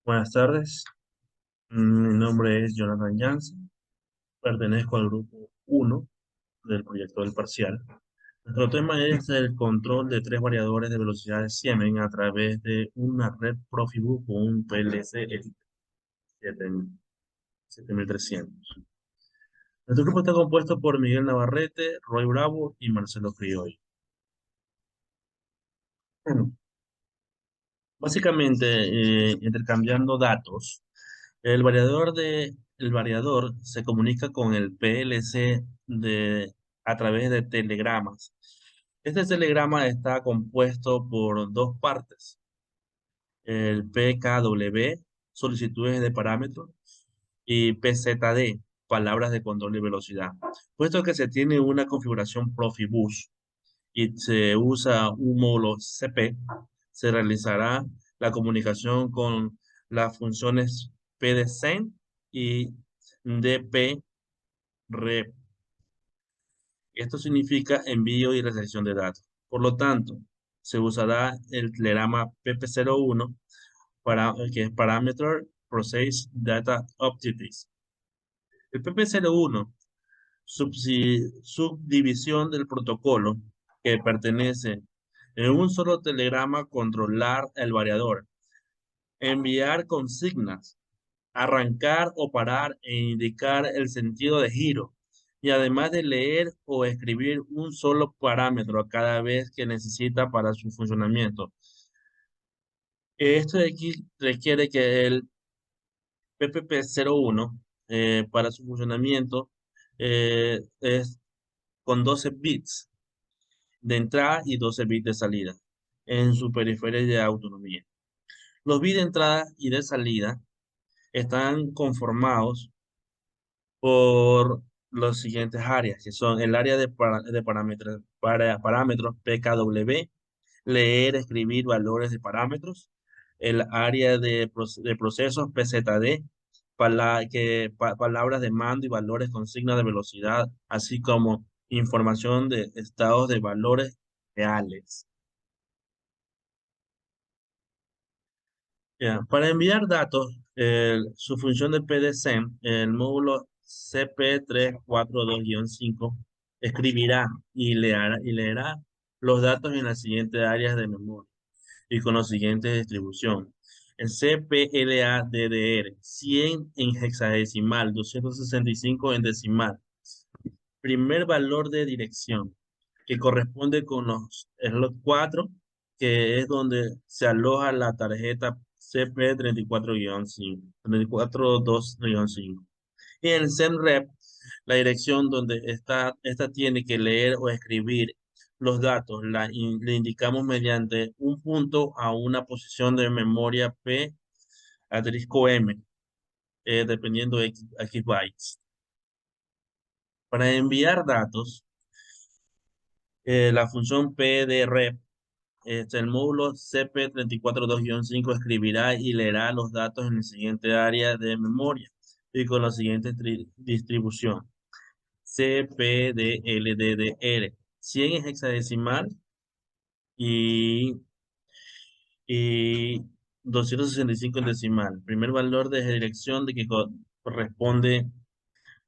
Buenas tardes, mi nombre es Jonathan Jansen, pertenezco al grupo 1 del proyecto del parcial. Nuestro tema es el control de tres variadores de velocidad de Siemens a través de una red Profibus con un PLC 7300. Nuestro grupo está compuesto por Miguel Navarrete, Roy Bravo y Marcelo Criollo. Bueno, básicamente, intercambiando datos. El variador se comunica con el PLC a través de telegramas. Este telegrama está compuesto por dos partes. El PKW, solicitudes de parámetros, y PZD, palabras de control de velocidad. Puesto que se tiene una configuración Profibus y se usa un módulo CP, se realizará la comunicación con las funciones PDSend y DPREP. Esto significa envío y recepción de datos. Por lo tanto, se usará el telegrama PP01 que es Parameter Process Data Objectives. El PP01, subdivisión del protocolo que pertenece en un solo telegrama, controlar el variador, enviar consignas, arrancar o parar e indicar el sentido de giro, y además de leer o escribir un solo parámetro cada vez que necesita para su funcionamiento. Esto de aquí requiere que el PPP01 para su funcionamiento es con 12 bits de entrada y 12 bits de salida en su periferia de autonomía. Los bits de entrada y de salida están conformados por las siguientes áreas, que son el área de parámetros PKW, leer, escribir valores de parámetros, el área de procesos PZD, palabras de mando y valores con signos de velocidad, así como información de estados de valores reales. Ya, para enviar datos, su función de PDSend, el módulo CP342-5, escribirá y leerá los datos en las siguientes áreas de memoria y con la siguiente distribución. El CPLA-DDR, 100 en hexadecimal, 265 en decimal. Primer valor de dirección, que corresponde con los slot 4, que es donde se aloja la tarjeta CP34-5, 342-5. Y en el SEMREP, la dirección donde esta tiene que leer o escribir los datos, le indicamos mediante un punto a una posición de memoria P asterisco M, dependiendo de X bytes. Para enviar datos, la función PDREP, el módulo CP342-5 escribirá y leerá los datos en el siguiente área de memoria y con la siguiente distribución. CPDLDDR, 100 en hexadecimal y, y 265 en decimal. Primer valor de dirección de que corresponde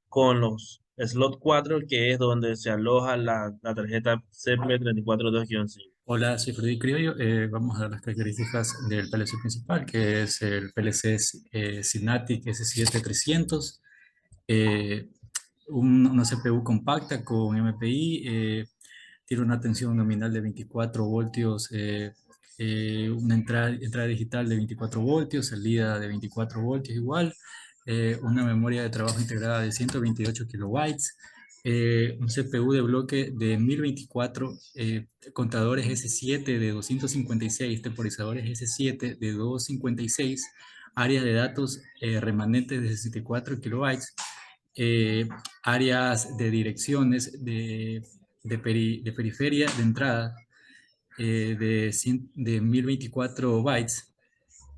con los slot 4, que es donde se aloja la tarjeta CP342-5. Hola, soy Freddy Criollo. Vamos a ver las características del PLC principal, que es el PLC Synaptic S7300. eh, una CPU compacta con MPI, tiene una tensión nominal de 24 voltios, una entrada digital de 24 voltios, salida de 24 voltios igual, una memoria de trabajo integrada de 128 kilobytes, un CPU de bloque de 1024, contadores S7 de 256, temporizadores S7 de 256, áreas de datos remanentes de 64 kilobytes, eh, áreas de direcciones de periferia de entrada de 1024 bytes,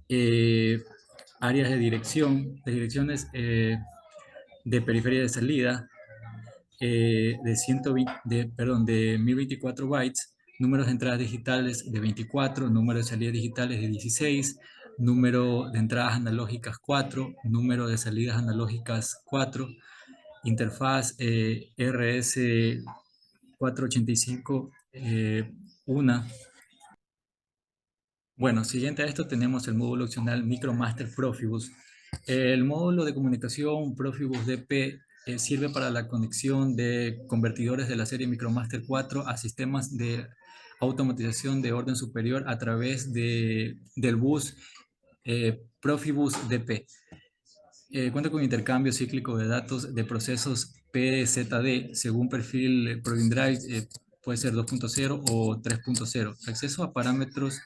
eh, áreas de direcciones de periferia de salida de 1024 bytes, números de entradas digitales de 24, números de salidas digitales de 16, número de entradas analógicas 4, número de salidas analógicas 4, interfaz RS485 una. Bueno, siguiente a esto tenemos el módulo opcional MicroMaster Profibus. El módulo de comunicación Profibus DP sirve para la conexión de convertidores de la serie MicroMaster 4 a sistemas de automatización de orden superior a través del bus Profibus DP. Cuenta con intercambio cíclico de datos de procesos PZD según perfil Proving Drive, puede ser 2.0 o 3.0. Acceso a parámetros,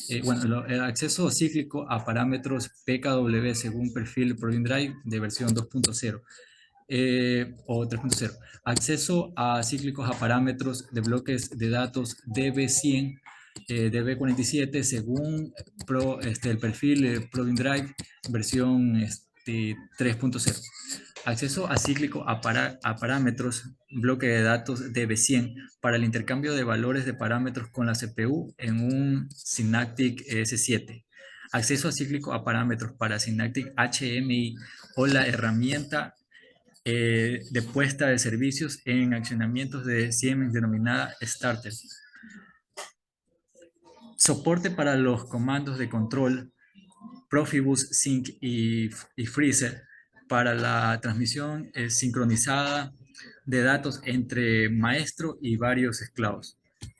el acceso cíclico a parámetros PKW según perfil Proving Drive de versión 2.0. O 3.0. Acceso a cíclicos a parámetros de bloques de datos DB100, DB47 según el perfil Proving Drive versión 3.0. Acceso acíclico a parámetros, bloque de datos DB100 para el intercambio de valores de parámetros con la CPU en un Synaptic S7. Acceso acíclico a parámetros para Synaptic HMI o la herramienta de puesta de servicios en accionamientos de Siemens denominada Starter. Soporte para los comandos de control Profibus Sync y Freezer para la transmisión sincronizada de datos entre maestro y varios esclavos.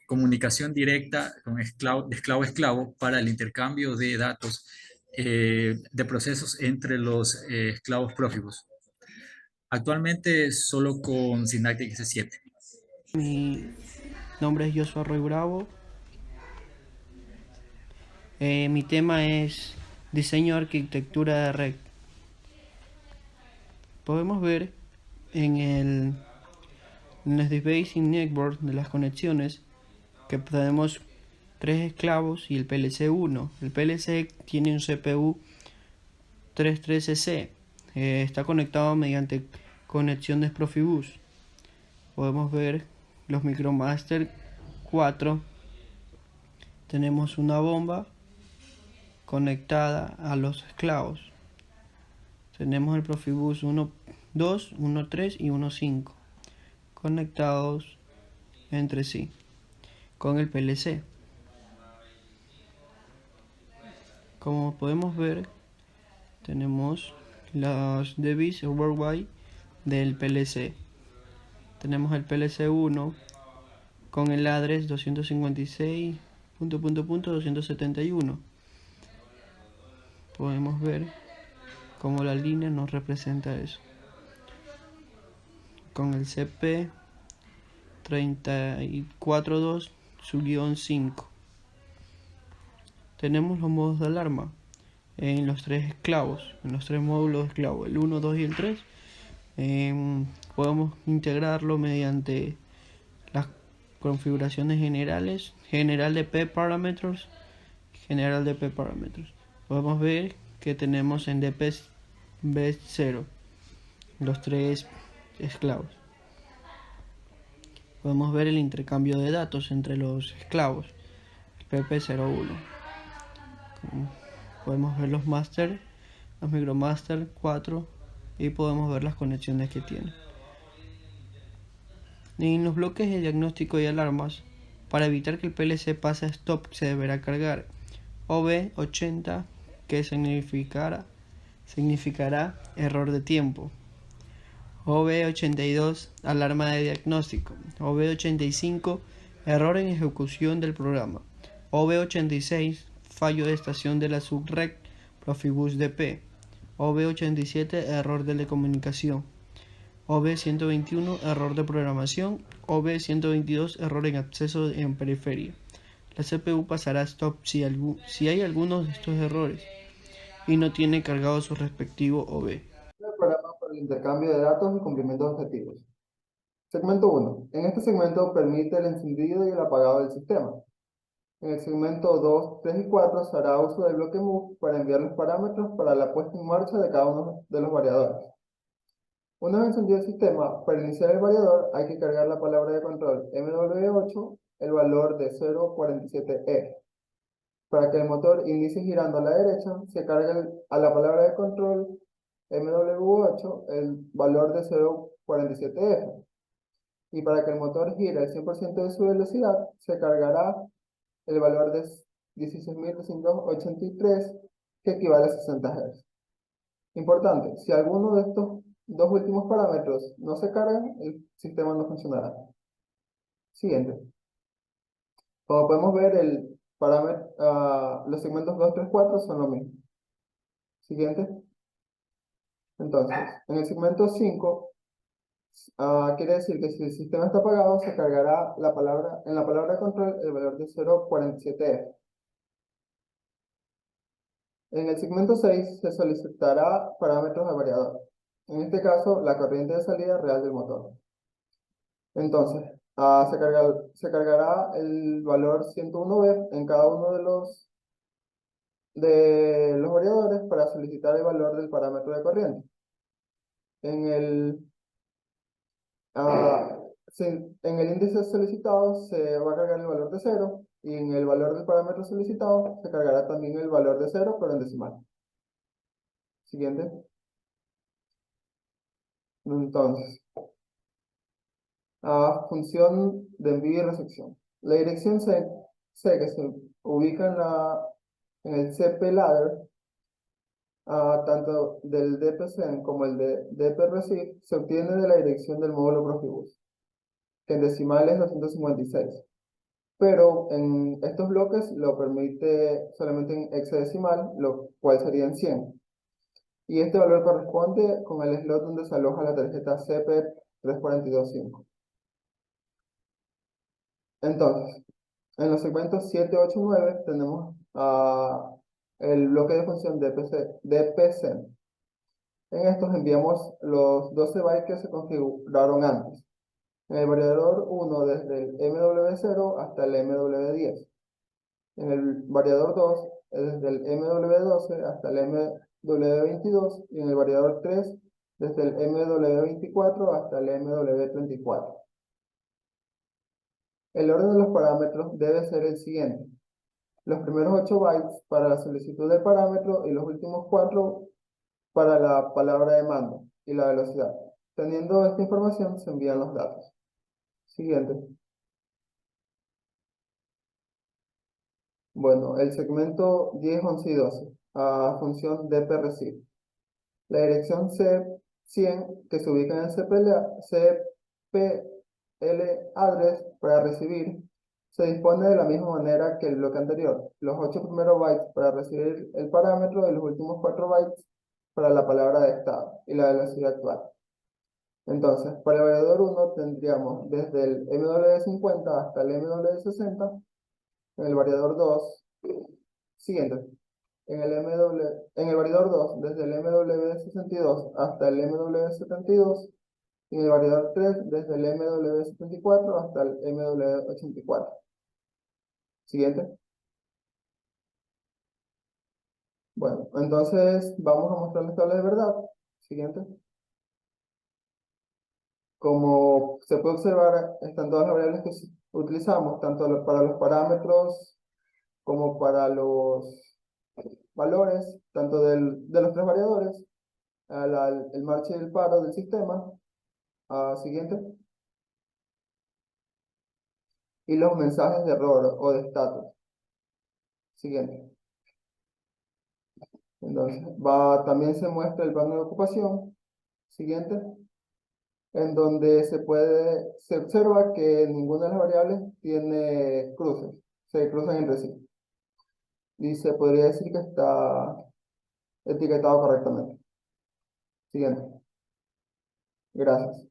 Comunicación directa con esclavo a esclavo para el intercambio de datos de procesos entre los esclavos Profibus. Actualmente solo con Synaptic S7. Mi nombre es Joshua Roy Bravo. Mi tema es diseño de arquitectura de red. Podemos ver en el Basic Network de las conexiones que tenemos tres esclavos y el PLC1. El PLC tiene un CPU 33CC. Está conectado mediante conexión de Profibus. Podemos ver los MicroMaster 4. Tenemos una bomba conectada a los esclavos. Tenemos el Profibus 1.2, 1.3 y 1.5 conectados entre sí con el PLC. Como podemos ver, tenemos las DBs worldwide del PLC. Tenemos el PLC1 con el address 256.271. Podemos ver cómo la línea nos representa eso. Con el CP 342-5. Tenemos los modos de alarma en los tres esclavos, en los tres módulos de esclavo, el 1, 2 y el 3. Podemos integrarlo mediante las configuraciones generales, general de P parámetros, general de P parámetros. Podemos ver que tenemos en DP0 los tres esclavos. Podemos ver el intercambio de datos entre los esclavos, PP01. Podemos ver los master, los micromaster 4 y podemos ver las conexiones que tienen. En los bloques de diagnóstico y alarmas, para evitar que el PLC pase a stop, se deberá cargar OB80, que significará error de tiempo. OB82, alarma de diagnóstico. OB85, error en ejecución del programa. OB86, fallo de estación de la subrec Profibus DP. OB87, error de comunicación. OB121, error de programación. OB122, error en acceso en periferia. La CPU pasará a stop si hay algunos de estos errores y no tiene cargado su respectivo OB. El programa para el intercambio de datos y cumplimiento de objetivos. Segmento 1. En este segmento permite el encendido y el apagado del sistema. En el segmento 2, 3 y 4 se hará uso del bloque move para enviar los parámetros para la puesta en marcha de cada uno de los variadores. Una vez encendido el sistema, para iniciar el variador hay que cargar la palabra de control MW8, el valor de 047E. Para que el motor inicie girando a la derecha, se carga a la palabra de control MW8 el valor de 0.47F. Y para que el motor gire al 100% de su velocidad, se cargará el valor de 16.383, que equivale a 60 Hz. Importante, si alguno de estos dos últimos parámetros no se cargan, el sistema no funcionará. Siguiente. Como podemos ver, los segmentos 2, 3, 4 son lo mismo. Siguiente. Entonces, en el segmento 5, quiere decir que si el sistema está apagado, se cargará en la palabra de control el valor de 0.47F. En el segmento 6 se solicitará parámetros de variador. En este caso, la corriente de salida real del motor. Entonces, se cargará el valor 101B en cada uno de los variadores para solicitar el valor del parámetro de corriente. Ah, en el índice solicitado se va a cargar el valor de 0 y en el valor del parámetro solicitado se cargará también el valor de 0, pero en decimal. Siguiente. Entonces, función de envío y recepción. La dirección C que se ubica en el CP ladder, tanto del DPSend como el de DPReceive, se obtiene de la dirección del módulo Profibus, que en decimal es 256. Pero en estos bloques lo permite solamente en hexadecimal, lo cual sería en 100. Y este valor corresponde con el slot donde se aloja la tarjeta CP3425. Entonces, en los segmentos 7, 8, 9 tenemos el bloque de función DPSend. En estos enviamos los 12 bytes que se configuraron antes. En el variador 1 desde el MW0 hasta el MW10. En el variador 2 desde el MW12 hasta el MW22. Y en el variador 3 desde el MW24 hasta el MW34. El orden de los parámetros debe ser el siguiente. Los primeros 8 bytes para la solicitud del parámetro y los últimos 4 para la palabra de mando y la velocidad. Teniendo esta información, se envían los datos. Siguiente. Bueno, el segmento 10, 11 y 12, función DPReceive. La dirección C100, que se ubica en el CPL address para recibir, se dispone de la misma manera que el bloque anterior. Los 8 primeros bytes para recibir el parámetro y los últimos 4 bytes para la palabra de estado y la velocidad actual. Entonces, para el variador 1 tendríamos desde el MW50 hasta el MW60. En el variador 2, siguiente. En el variador 2, desde el MW62 hasta el MW72. Y en el variador 3, desde el MW74 hasta el MW84. Siguiente. Bueno, entonces vamos a mostrar las tablas de verdad. Siguiente. Como se puede observar, están todas las variables que utilizamos, tanto para los parámetros como para los valores, tanto de los tres variadores, el marcha y el paro del sistema. Siguiente. Y los mensajes de error o de estatus. Siguiente. Entonces, también se muestra el plano de ocupación. Siguiente. En donde se observa que ninguna de las variables tiene cruces. Se cruzan entre sí. Y se podría decir que está etiquetado correctamente. Siguiente. Gracias.